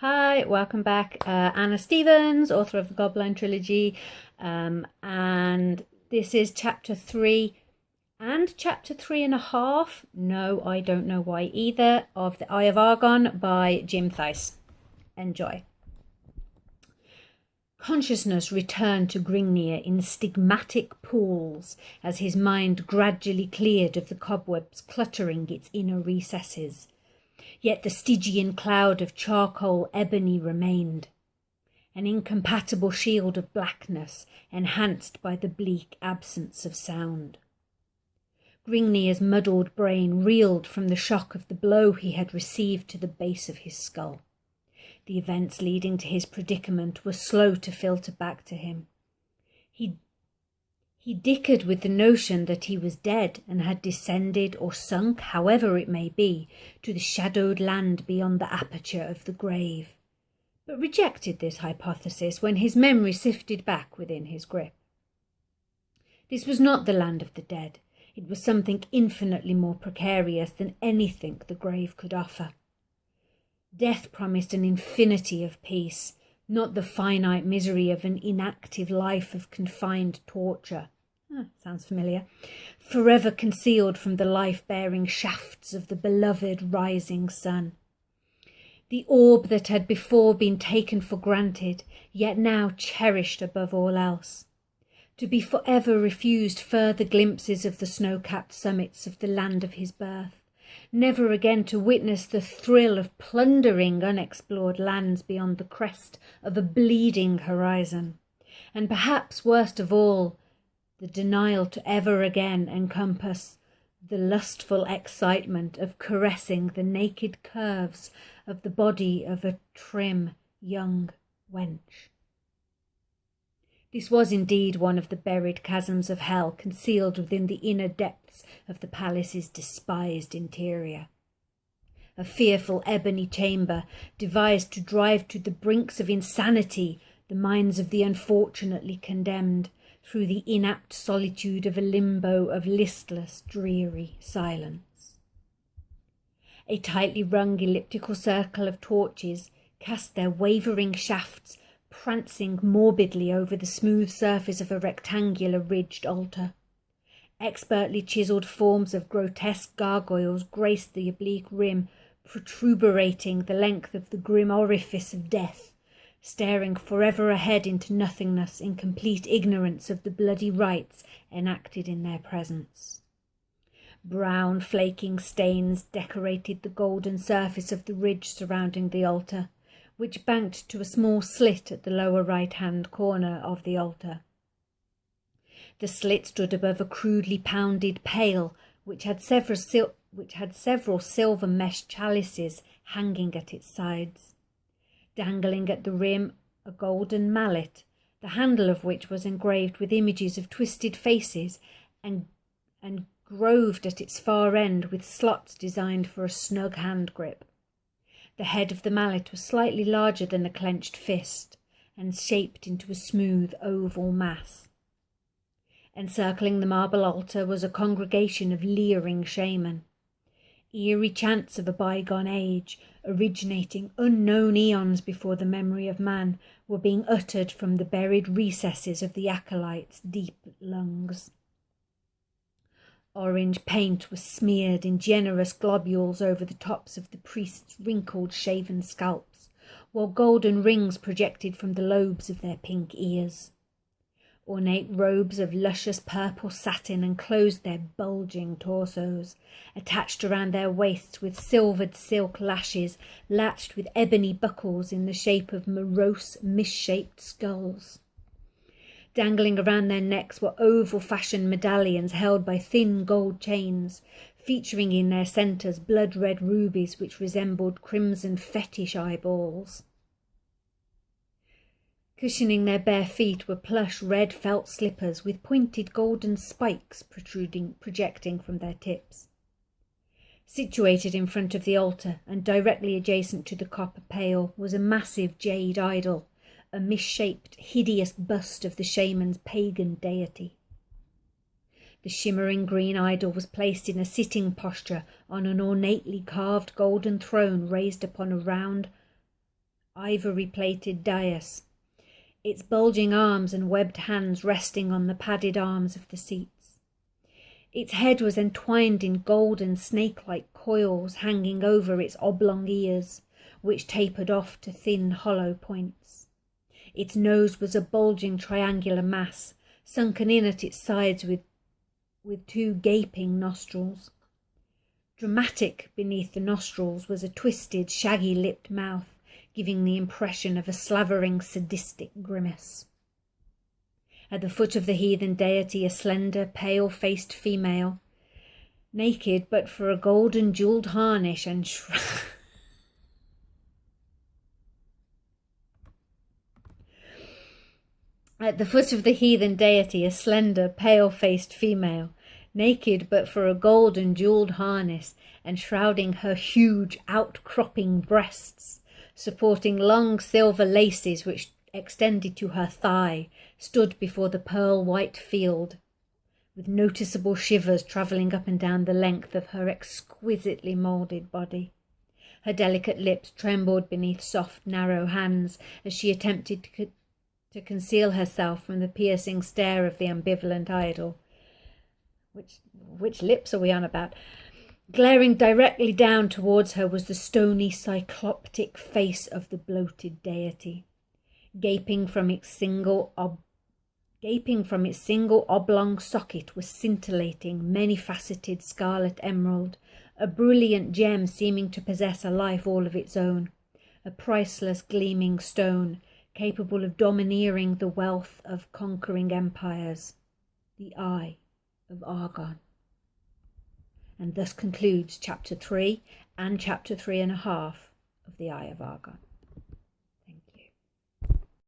Hi, welcome back. Anna Stevens, author of the Goblin Trilogy, and this is chapter 3 and chapter 3.5. No, I don't know why either, of The Eye of Argon by Jim Theis. Enjoy. Consciousness returned to Gringnir in stigmatic pools as his mind gradually cleared of the cobwebs cluttering its inner recesses. Yet the Stygian cloud of charcoal ebony remained, an incompatible shield of blackness enhanced by the bleak absence of sound. Gringnir's muddled brain reeled from the shock of the blow he had received to the base of his skull. The events leading to his predicament were slow to filter back to him. He dickered with the notion that he was dead and had descended or sunk, however it may be, to the shadowed land beyond the aperture of the grave, but rejected this hypothesis when his memory sifted back within his grip. This was not the land of the dead. It was something infinitely more precarious than anything the grave could offer. Death promised an infinity of peace, not the finite misery of an inactive life of confined torture. Sounds familiar. Forever concealed from the life-bearing shafts of the beloved rising sun. The orb that had before been taken for granted, yet now cherished above all else. To be forever refused further glimpses of the snow-capped summits of the land of his birth. Never again to witness the thrill of plundering unexplored lands beyond the crest of a bleeding horizon. And perhaps worst of all, the denial to ever again encompass the lustful excitement of caressing the naked curves of the body of a trim young wench. This was indeed one of the buried chasms of hell concealed within the inner depths of the palace's despised interior. A fearful ebony chamber devised to drive to the brinks of insanity the minds of the unfortunately condemned, through the inapt solitude of a limbo of listless, dreary silence. A tightly wrung elliptical circle of torches cast their wavering shafts, prancing morbidly over the smooth surface of a rectangular ridged altar. Expertly chiselled forms of grotesque gargoyles graced the oblique rim, protubrating the length of the grim orifice of death, staring forever ahead into nothingness in complete ignorance of the bloody rites enacted in their presence. Brown flaking stains decorated the golden surface of the ridge surrounding the altar, which banked to a small slit at the lower right-hand corner of the altar. The slit stood above a crudely pounded pail, which had several silver mesh chalices hanging at its sides. Dangling at the rim a golden mallet, the handle of which was engraved with images of twisted faces and groved at its far end with slots designed for a snug hand grip. The head of the mallet was slightly larger than a clenched fist and shaped into a smooth oval mass. Encircling the marble altar was a congregation of leering shaman. Eerie chants of a bygone age, originating unknown eons before the memory of man, were being uttered from the buried recesses of the acolytes' deep lungs. Orange paint was smeared in generous globules over the tops of the priests' wrinkled, shaven scalps, while golden rings projected from the lobes of their pink ears. Ornate robes of luscious purple satin enclosed their bulging torsos, attached around their waists with silvered silk lashes latched with ebony buckles in the shape of morose, misshaped skulls. Dangling around their necks were oval-fashioned medallions held by thin gold chains, featuring in their centres blood-red rubies which resembled crimson fetish eyeballs. Cushioning their bare feet were plush red felt slippers with pointed golden spikes projecting from their tips. Situated in front of the altar and directly adjacent to the copper pail was a massive jade idol, a misshaped, hideous bust of the shaman's pagan deity. The shimmering green idol was placed in a sitting posture on an ornately carved golden throne raised upon a round ivory-plated dais, its bulging arms and webbed hands resting on the padded arms of the seats. Its head was entwined in golden snake-like coils hanging over its oblong ears, which tapered off to thin hollow points. Its nose was a bulging triangular mass, sunken in at its sides with two gaping nostrils. Dramatic beneath the nostrils was a twisted, shaggy-lipped mouth, giving the impression of a slavering, sadistic grimace. At the foot of the heathen deity, a slender, pale-faced female, naked but for a golden jewelled harness and At the foot of the heathen deity, a slender, pale-faced female, naked but for a gold and jewelled harness, enshrouding her huge, outcropping breasts, supporting long silver laces which extended to her thigh, stood before the pearl-white field, with noticeable shivers travelling up and down the length of her exquisitely moulded body. Her delicate lips trembled beneath soft, narrow hands as she attempted to conceal herself from the piercing stare of the ambivalent idol. Which lips are we on about? Glaring directly down towards her was the stony, cycloptic face of the bloated deity. Gaping from its single oblong socket was scintillating, many-faceted scarlet emerald, a brilliant gem seeming to possess a life all of its own, a priceless gleaming stone, capable of domineering the wealth of conquering empires, the Eye of Argon. And thus concludes Chapter 3 and Chapter 3.5 of the Eye of Argon.